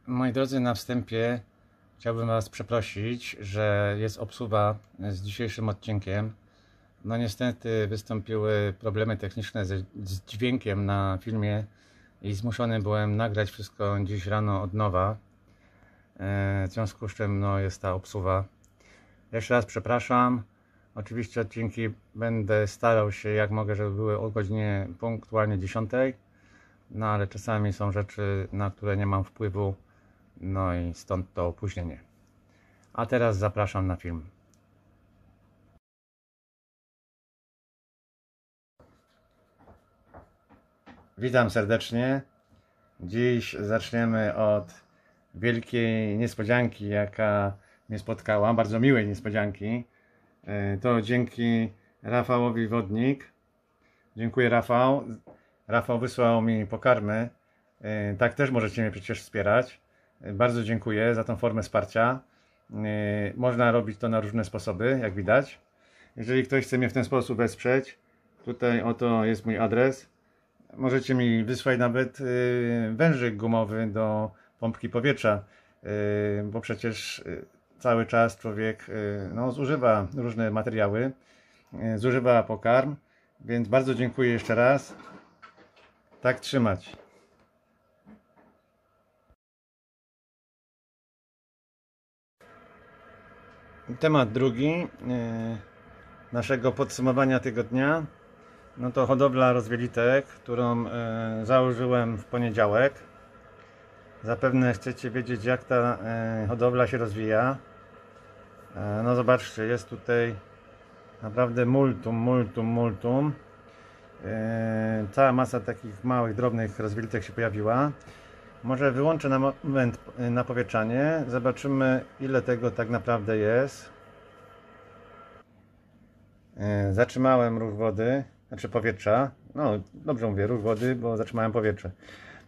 Moi drodzy, na wstępie chciałbym Was przeprosić, że jest obsuwa z dzisiejszym odcinkiem. No niestety wystąpiły problemy techniczne z dźwiękiem na filmie i zmuszony byłem nagrać wszystko dziś rano od nowa. W związku z czym no, jest ta obsuwa. Jeszcze raz przepraszam. Oczywiście odcinki będę starał się jak mogę, żeby były o godzinie punktualnie 10. No ale czasami są rzeczy, na które nie mam wpływu. No i stąd to opóźnienie. A teraz zapraszam na film. Witam serdecznie. Dziś zaczniemy od wielkiej niespodzianki, jaka mnie spotkała. Bardzo miłej niespodzianki. To dzięki Rafałowi Wodnik. Dziękuję, Rafał. Rafał wysłał mi pokarmy. Tak też możecie mnie przecież wspierać. Bardzo dziękuję za tą formę wsparcia. Można robić to na różne sposoby, jak widać. Jeżeli ktoś chce mnie w ten sposób wesprzeć, tutaj oto jest mój adres. Możecie mi wysłać nawet wężyk gumowy do pompki powietrza, bo przecież cały czas człowiek no, zużywa różne materiały, zużywa pokarm, więc bardzo dziękuję jeszcze raz. Tak trzymać. Temat drugi naszego podsumowania tygodnia, no to hodowla rozwielitek, którą założyłem w poniedziałek. Zapewne chcecie wiedzieć, jak ta hodowla się rozwija. No zobaczcie, jest tutaj naprawdę multum. Cała masa takich małych, drobnych rozwielitek się pojawiła. Może wyłączę na moment napowietrzanie. Zobaczymy, ile tego tak naprawdę jest. Zatrzymałem ruch wody, znaczy powietrza. No, dobrze mówię, ruch wody, bo zatrzymałem powietrze.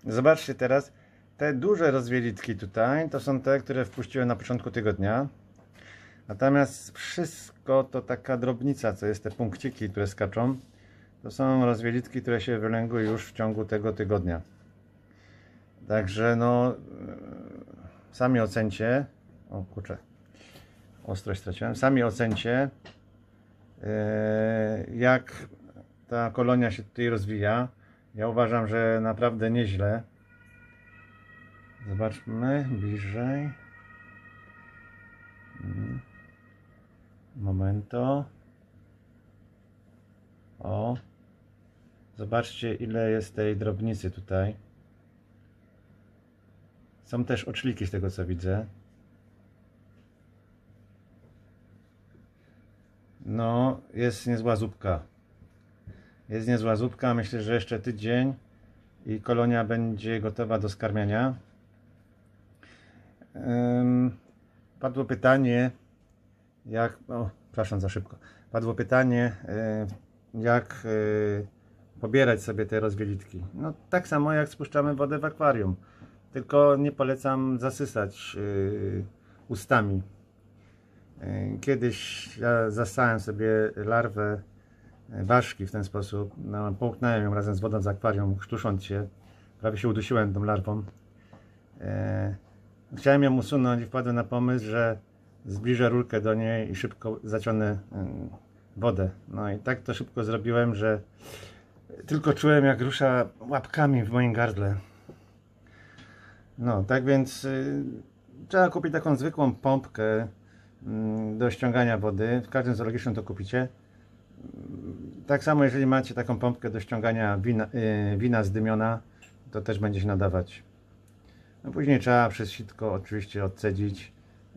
Zobaczcie teraz, te duże rozwielitki tutaj, to są te, które wpuściłem na początku tygodnia. Natomiast wszystko to taka drobnica, co jest te punkciki, które skaczą. To są rozwielitki, które się wylęgły już w ciągu tego tygodnia. Także no, sami ocencie, o kurczę, ostrość straciłem, sami ocencie, jak ta kolonia się tutaj rozwija. Ja uważam, że naprawdę nieźle. Zobaczmy bliżej. Momento. O, zobaczcie, ile jest tej drobnicy tutaj. Są też oczliki z tego, co widzę. No, jest niezła zupka. Jest niezła zupka. Myślę, że jeszcze tydzień i kolonia będzie gotowa do skarmiania. Padło pytanie, jak... O, przepraszam za szybko. Padło pytanie, jak pobierać sobie te rozwielitki. No, tak samo jak spuszczamy wodę w akwarium. Tylko nie polecam zasysać ustami. Kiedyś ja zasałem sobie larwę ważki w ten sposób. No, połknąłem ją razem z wodą z akwarium, krztusząc się. Prawie się udusiłem tą larwą. Chciałem ją usunąć i wpadłem na pomysł, że zbliżę rurkę do niej i szybko zaciągnę wodę. No i tak to szybko zrobiłem, że tylko czułem, jak rusza łapkami w moim gardle. No, tak więc trzeba kupić taką zwykłą pompkę do ściągania wody. W każdym zoologicznym to kupicie. Tak samo, jeżeli macie taką pompkę do ściągania wina z dymiona, to też będzie się nadawać. No, później trzeba przez sitko oczywiście odcedzić.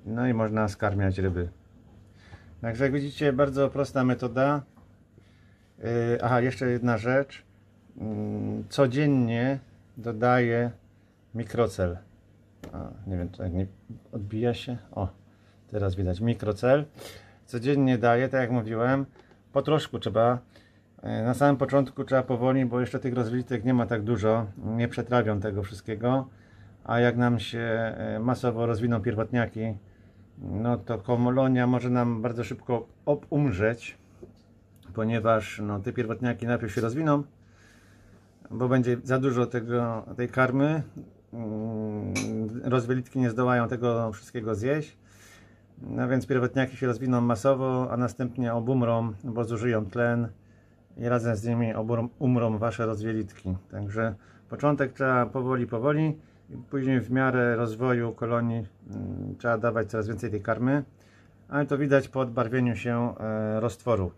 No i można skarmiać ryby. Także jak widzicie, bardzo prosta metoda. Aha, jeszcze jedna rzecz. Codziennie dodaję mikrocel. Nie wiem, to jak nie odbija się. O, teraz widać mikrocel. Codziennie daję, tak jak mówiłem. Po troszku trzeba. Na samym początku trzeba powoli, bo jeszcze tych rozwilitek nie ma tak dużo. Nie przetrawią tego wszystkiego. A jak nam się masowo rozwiną pierwotniaki, no to kolonia może nam bardzo szybko umrzeć, ponieważ no, te pierwotniaki najpierw się rozwiną, bo będzie za dużo tej karmy, rozwielitki nie zdołają tego wszystkiego zjeść. No więc pierwotniaki się rozwiną masowo, a następnie obumrą, bo zużyją tlen i razem z nimi umrą wasze rozwielitki. Także początek trzeba powoli i później w miarę rozwoju kolonii trzeba dawać coraz więcej tej karmy, ale to widać po odbarwieniu się roztworu.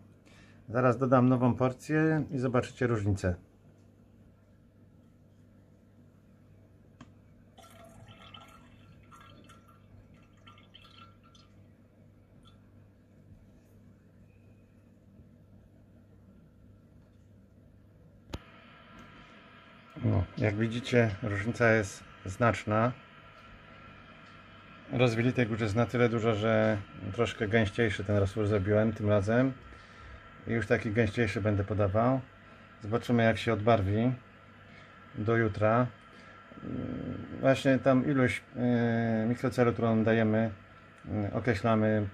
Zaraz dodam nową porcję i zobaczycie różnicę. No, jak widzicie, różnica jest znaczna. Rozwielitek już jest na tyle dużo, że troszkę gęściejszy ten roztwór zrobiłem tym razem. I już taki gęściejszy będę podawał. Zobaczymy, jak się odbarwi do jutra. Właśnie tam ilość mikrocelu, którą dajemy, określamy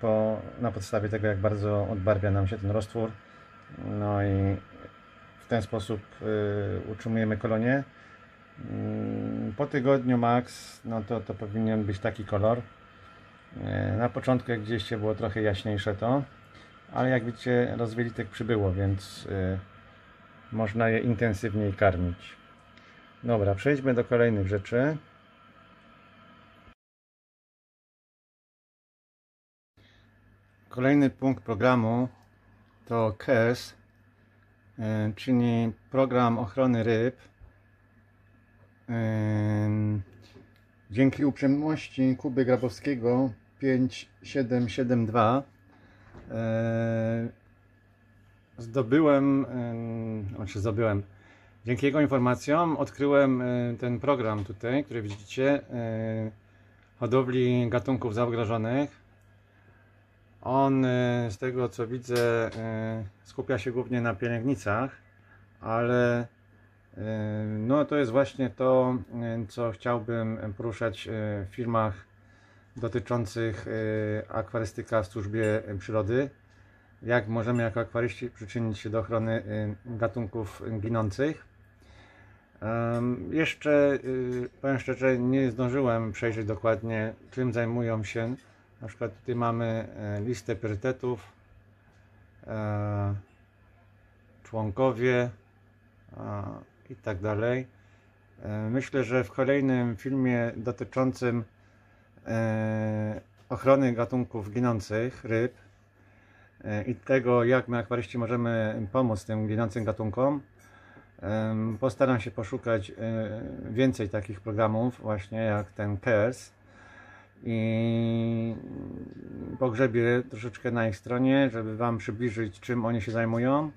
na podstawie tego, jak bardzo odbarwia nam się ten roztwór. No i w ten sposób utrzymujemy kolonię. Po tygodniu max, no to powinien być taki kolor. Na początku, jak widzieliście, było trochę jaśniejsze to, ale jak widzicie, rozwielitek przybyło, więc można je intensywniej karmić. Dobra, przejdźmy do kolejnych rzeczy. Kolejny punkt programu to CARES, czyli program ochrony ryb. Dzięki uprzejmości Kuby Grabowskiego 5772 dzięki jego informacjom odkryłem ten program tutaj, który widzicie, hodowli gatunków zagrożonych. On, z tego co widzę, skupia się głównie na pielęgnicach, ale no to jest właśnie to, co chciałbym poruszać w filmach dotyczących akwarystyka w służbie przyrody. Jak możemy jako akwaryści przyczynić się do ochrony gatunków ginących. Jeszcze, powiem szczerze, nie zdążyłem przejrzeć dokładnie, czym zajmują się. Na przykład tutaj mamy listę priorytetów, członkowie i tak dalej. Myślę, że w kolejnym filmie dotyczącym ochrony gatunków ginących ryb i tego, jak my akwaryści możemy pomóc tym ginącym gatunkom, postaram się poszukać więcej takich programów właśnie jak ten CARES i pogrzebię troszeczkę na ich stronie, żeby wam przybliżyć, czym oni się zajmują.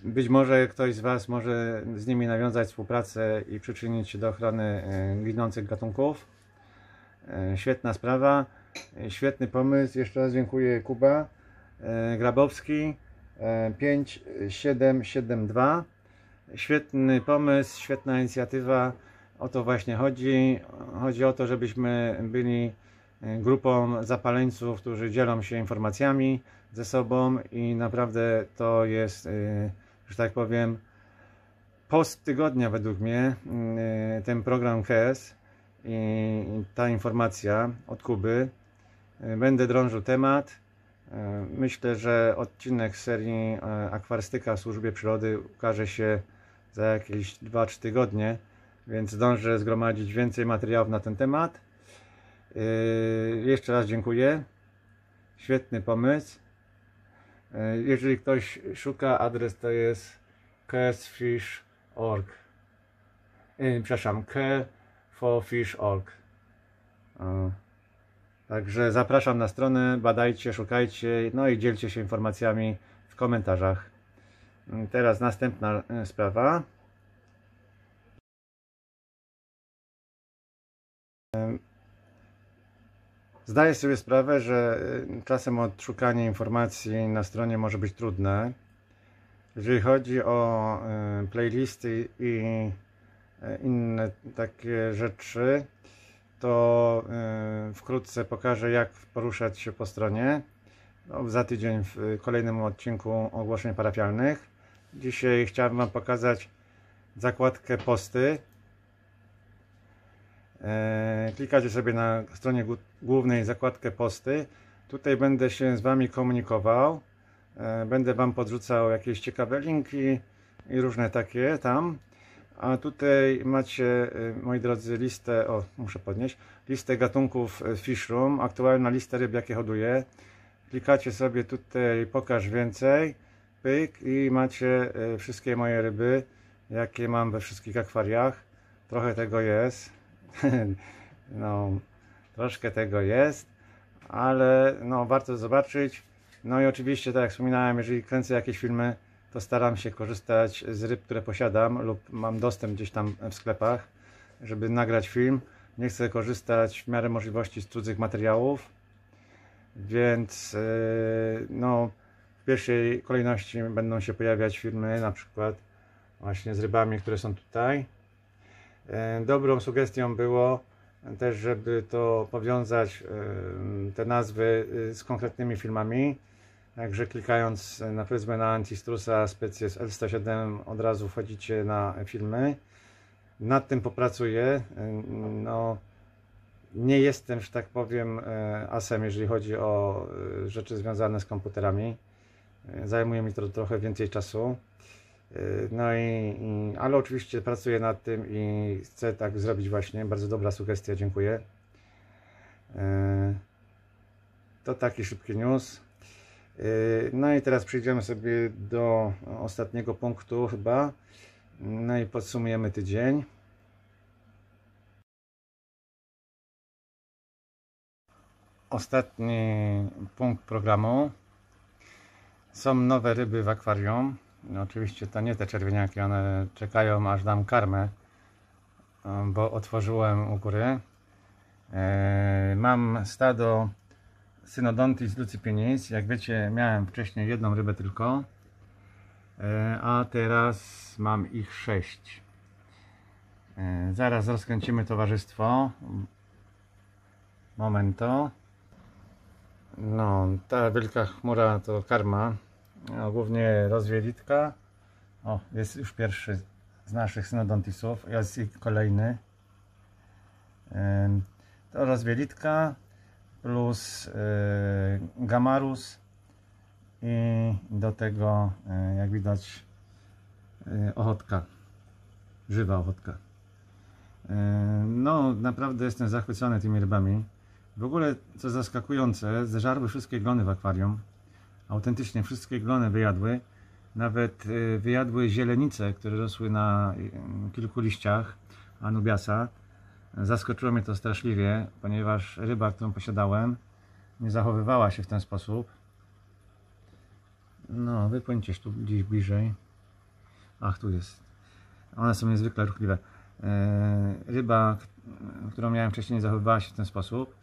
Być może ktoś z was może z nimi nawiązać współpracę i przyczynić się do ochrony ginących gatunków. Świetna sprawa, świetny pomysł. Jeszcze raz dziękuję, Kuba Grabowski 5772. Świetny pomysł, świetna inicjatywa. O to właśnie chodzi. Chodzi o to, żebyśmy byli grupą zapaleńców, którzy dzielą się informacjami ze sobą i naprawdę to jest, że tak powiem, post tygodnia według mnie, ten program CARES i ta informacja od Kuby. Będę drążył temat. Myślę, że odcinek z serii Akwarystyka w służbie przyrody ukaże się za jakieś 2-3 tygodnie, więc zdążę zgromadzić więcej materiałów na ten temat. Jeszcze raz dziękuję. Świetny pomysł. Jeżeli ktoś szuka, adres to jest caresfish.org. Przepraszam, careforfish.org. Także zapraszam na stronę, badajcie, szukajcie, no i dzielcie się informacjami w komentarzach. Teraz następna sprawa. Zdaję sobie sprawę, że czasem odszukanie informacji na stronie może być trudne. Jeżeli chodzi o playlisty i inne takie rzeczy, to wkrótce pokażę, jak poruszać się po stronie. Za tydzień w kolejnym odcinku ogłoszeń parafialnych. Dzisiaj chciałem wam pokazać zakładkę posty. Klikacie sobie na stronie głównej zakładkę posty. Tutaj będę się z Wami komunikował. Będę Wam podrzucał jakieś ciekawe linki i różne takie tam. A tutaj macie, moi drodzy, listę, o, muszę podnieść, listę gatunków Fish Room, aktualna lista ryb, jakie hoduję. Klikacie sobie tutaj pokaż więcej, pyk, i macie wszystkie moje ryby, jakie mam we wszystkich akwariach. Trochę tego jest, no, troszkę tego jest, ale no, warto zobaczyć. No i oczywiście, tak jak wspominałem, jeżeli kręcę jakieś filmy, to staram się korzystać z ryb, które posiadam lub mam dostęp gdzieś tam w sklepach, żeby nagrać film. Nie chcę korzystać w miarę możliwości z cudzych materiałów, więc no, w pierwszej kolejności będą się pojawiać filmy na przykład właśnie z rybami, które są tutaj. Dobrą sugestią było też, żeby to powiązać te nazwy z konkretnymi filmami. Także klikając powiedzmy na Antistrusa Species L107 od razu wchodzicie na filmy. Nad tym popracuję. No, nie jestem, że tak powiem, asem, jeżeli chodzi o rzeczy związane z komputerami. Zajmuje mi to trochę więcej czasu. No ale oczywiście pracuję nad tym i chcę tak zrobić właśnie. Bardzo dobra sugestia, dziękuję. To taki szybki news. No i teraz przejdziemy sobie do ostatniego punktu chyba. No i podsumujemy tydzień. Ostatni punkt programu. Są nowe ryby w akwarium. No oczywiście to nie te czerwieniaki, one czekają aż dam karmę, bo otworzyłem u góry. Mam stado Synodontis lucipinis. Jak wiecie, miałem wcześniej jedną rybę tylko, a teraz mam ich 6. Zaraz rozkręcimy towarzystwo. Momento. No, ta wielka chmura to karma, no, głównie rozwielitka. O, jest już pierwszy z naszych synodontisów, jest i kolejny. To rozwielitka plus gamarus i do tego, jak widać, ochotka, żywa ochotka. No, naprawdę jestem zachwycony tymi rybami. W ogóle, co zaskakujące, zeżarły wszystkie glony w akwarium. Autentycznie wszystkie glony wyjadły. Nawet wyjadły zielenice, które rosły na kilku liściach Anubiasa. Zaskoczyło mnie to straszliwie, ponieważ ryba, którą posiadałem, nie zachowywała się w ten sposób. No, wypłyńcie tu gdzieś bliżej. Ach, tu jest. One są niezwykle ruchliwe. Ryba, którą miałem wcześniej, nie zachowywała się w ten sposób.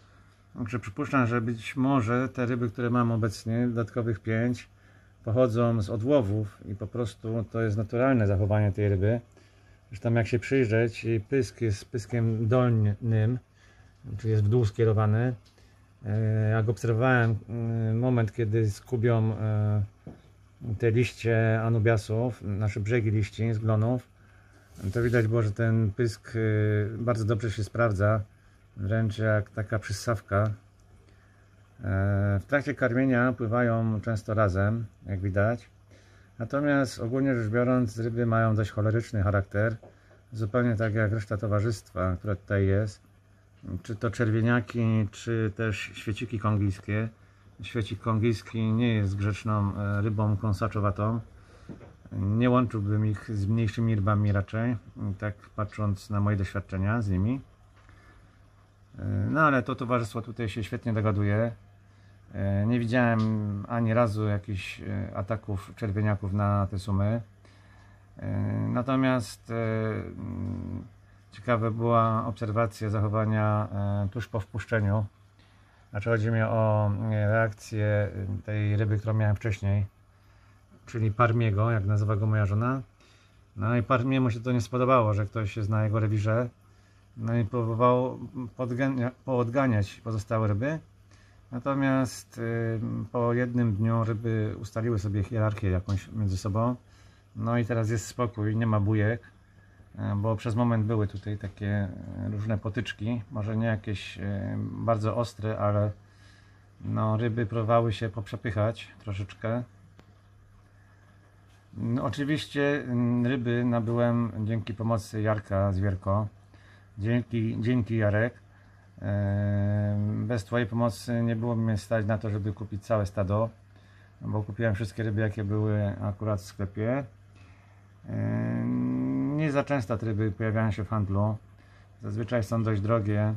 Także przypuszczam, że być może te ryby, które mam obecnie, dodatkowych 5, pochodzą z odłowów i po prostu to jest naturalne zachowanie tej ryby. Zresztą jak się przyjrzeć, jej pysk jest pyskiem dolnym, czyli jest w dół skierowany. Jak obserwowałem moment, kiedy skubią te liście anubiasów, nasze brzegi liści z glonów, to widać było, że ten pysk bardzo dobrze się sprawdza, wręcz jak taka przyssawka. W trakcie karmienia pływają często razem, jak widać. Natomiast ogólnie rzecz biorąc, ryby mają dość choleryczny charakter, zupełnie tak jak reszta towarzystwa, które tutaj jest. Czy to czerwieniaki, czy też świeciki kongijskie. Świecik kongijski nie jest grzeczną rybą kąsaczowatą. Nie łączyłbym ich z mniejszymi rybami raczej, tak patrząc na moje doświadczenia z nimi. No ale to towarzystwo tutaj się świetnie dogaduje. Nie widziałem ani razu jakichś ataków czerwieniaków na te sumy. Natomiast ciekawa była obserwacja zachowania tuż po wpuszczeniu. Znaczy chodzi mi o reakcję tej ryby, którą miałem wcześniej, czyli parmiego, jak nazywa go moja żona. No i parmiemu się to nie spodobało, że ktoś jest na jego rewirze. No i próbował poodganiać pozostałe ryby. Natomiast po jednym dniu ryby ustaliły sobie hierarchię jakąś między sobą. No i teraz jest spokój, nie ma bujek. bo przez moment były tutaj takie różne potyczki, może nie jakieś bardzo ostre, ale no, ryby próbowały się poprzepychać troszeczkę. No, oczywiście ryby nabyłem dzięki pomocy Jarka Zwierko. Dzięki Jarek. Bez Twojej pomocy nie byłoby mnie stać na to, żeby kupić całe stado, bo kupiłem wszystkie ryby, jakie były akurat w sklepie. Nie za często te ryby pojawiają się w handlu. Zazwyczaj są dość drogie,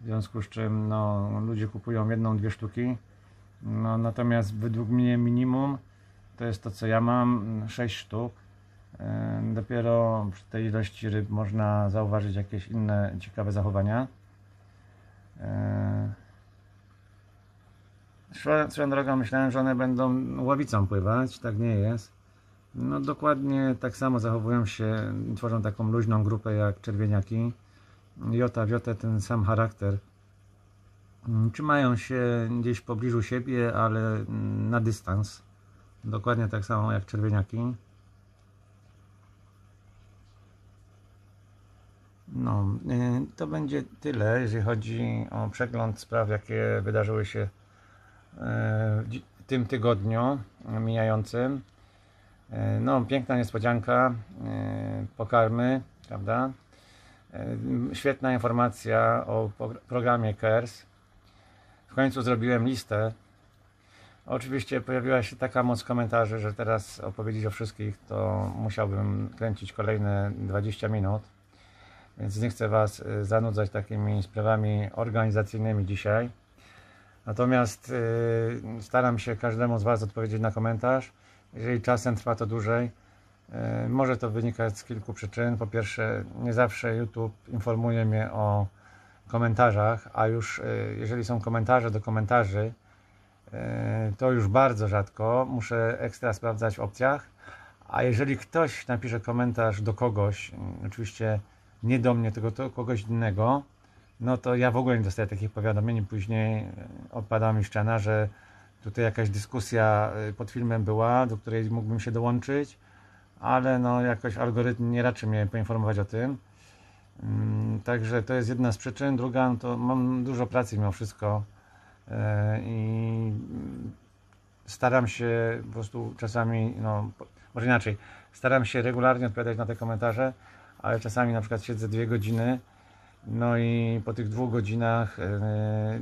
w związku z czym no, ludzie kupują jedną, dwie sztuki. No, natomiast według mnie minimum to jest to, co ja mam, 6 sztuk. Dopiero przy tej ilości ryb można zauważyć jakieś inne ciekawe zachowania. Swoją drogą myślałem, że one będą ławicą pływać, tak nie jest. No dokładnie tak samo zachowują się, tworzą taką luźną grupę jak czerwieniaki. Jota w jotę ten sam charakter. Trzymają się gdzieś w pobliżu siebie, ale na dystans. Dokładnie tak samo jak czerwieniaki. No, to będzie tyle, jeżeli chodzi o przegląd spraw, jakie wydarzyły się w tym tygodniu mijającym. No, piękna niespodzianka, pokarmy, prawda? Świetna informacja o programie CARES. W końcu zrobiłem listę. Oczywiście pojawiła się taka moc komentarzy, że teraz opowiedzieć o wszystkich to musiałbym kręcić kolejne 20 minut. Więc nie chcę Was zanudzać takimi sprawami organizacyjnymi dzisiaj. Natomiast staram się każdemu z Was odpowiedzieć na komentarz. Jeżeli czasem trwa to dłużej, może to wynikać z kilku przyczyn. Po pierwsze, nie zawsze YouTube informuje mnie o komentarzach, a już jeżeli są komentarze do komentarzy, to już bardzo rzadko muszę ekstra sprawdzać w opcjach. A jeżeli ktoś napisze komentarz do kogoś, oczywiście nie do mnie, tylko do kogoś innego, no to ja w ogóle nie dostaję takich powiadomień i później odpada mi ściana, że tutaj jakaś dyskusja pod filmem była, do której mógłbym się dołączyć, ale no jakoś algorytm nie raczy mnie poinformować o tym. Także to jest jedna z przyczyn. Druga, no to mam dużo pracy mimo wszystko i staram się po prostu czasami, no może inaczej, staram się regularnie odpowiadać na te komentarze, ale czasami na przykład siedzę 2 godziny, no i po tych 2 godzinach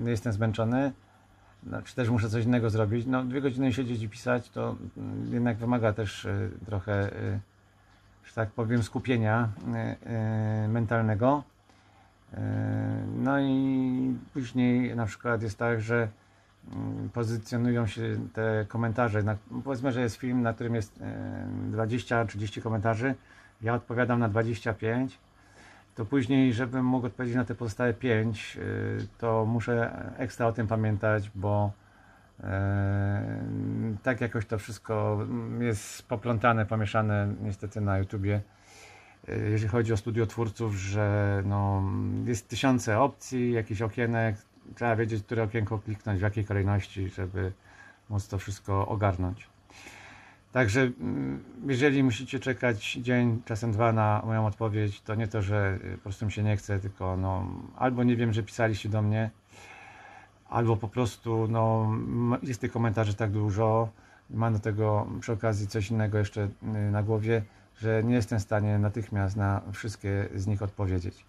jestem zmęczony, no, czy też muszę coś innego zrobić. No 2 godziny siedzieć i pisać to jednak wymaga też trochę, że tak powiem, skupienia mentalnego. No i później na przykład jest tak, że pozycjonują się te komentarze. Powiedzmy, że jest film, na którym jest 20-30 komentarzy, ja odpowiadam na 25, to później, żebym mógł odpowiedzieć na te pozostałe 5, to muszę ekstra o tym pamiętać, bo tak jakoś to wszystko jest poplątane, pomieszane niestety na YouTubie, jeżeli chodzi o studiotwórców, że no, jest tysiące opcji, jakichś okienek, trzeba wiedzieć, które okienko kliknąć, w jakiej kolejności, żeby móc to wszystko ogarnąć. Także jeżeli musicie czekać dzień, czasem 2 na moją odpowiedź, to nie to, że po prostu mi się nie chce, tylko no, albo nie wiem, że pisaliście do mnie, albo po prostu no, jest tych komentarzy tak dużo, mam do tego przy okazji coś innego jeszcze na głowie, że nie jestem w stanie natychmiast na wszystkie z nich odpowiedzieć.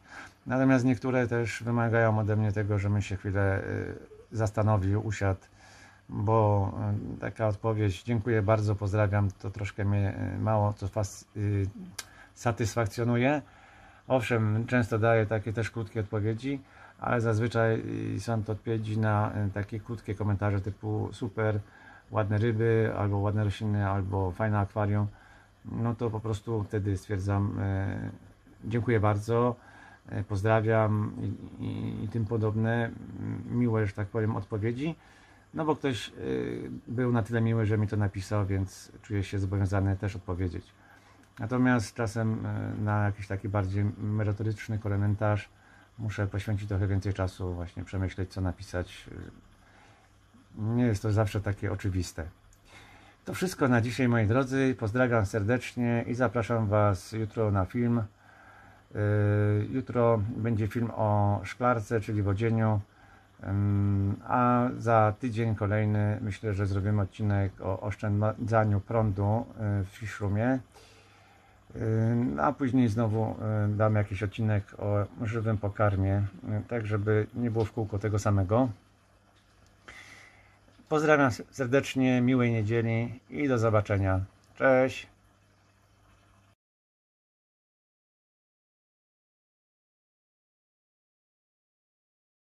Natomiast niektóre też wymagają ode mnie tego, żebym się chwilę zastanowił, usiadł, bo taka odpowiedź, dziękuję bardzo, pozdrawiam, to troszkę mnie mało co satysfakcjonuje. Owszem, często daję takie też krótkie odpowiedzi, ale zazwyczaj są to odpowiedzi na takie krótkie komentarze typu super, ładne ryby, albo ładne rośliny, albo fajne akwarium. No to po prostu wtedy stwierdzam, dziękuję bardzo, pozdrawiam i tym podobne miłe, że tak powiem, odpowiedzi. No bo ktoś był na tyle miły, że mi to napisał, więc czuję się zobowiązany też odpowiedzieć. Natomiast czasem na jakiś taki bardziej merytoryczny komentarz muszę poświęcić trochę więcej czasu, właśnie przemyśleć, co napisać. Nie jest to zawsze takie oczywiste. To wszystko na dzisiaj, moi drodzy. Pozdrawiam serdecznie i zapraszam Was jutro na film Jutro będzie film o szklarce, czyli wodzieniu, a za tydzień kolejny myślę, że zrobimy odcinek o oszczędzaniu prądu w Fishroomie, a później znowu dam jakiś odcinek o żywym pokarmie, tak żeby nie było w kółko tego samego. Pozdrawiam serdecznie, miłej niedzieli i do zobaczenia. Cześć!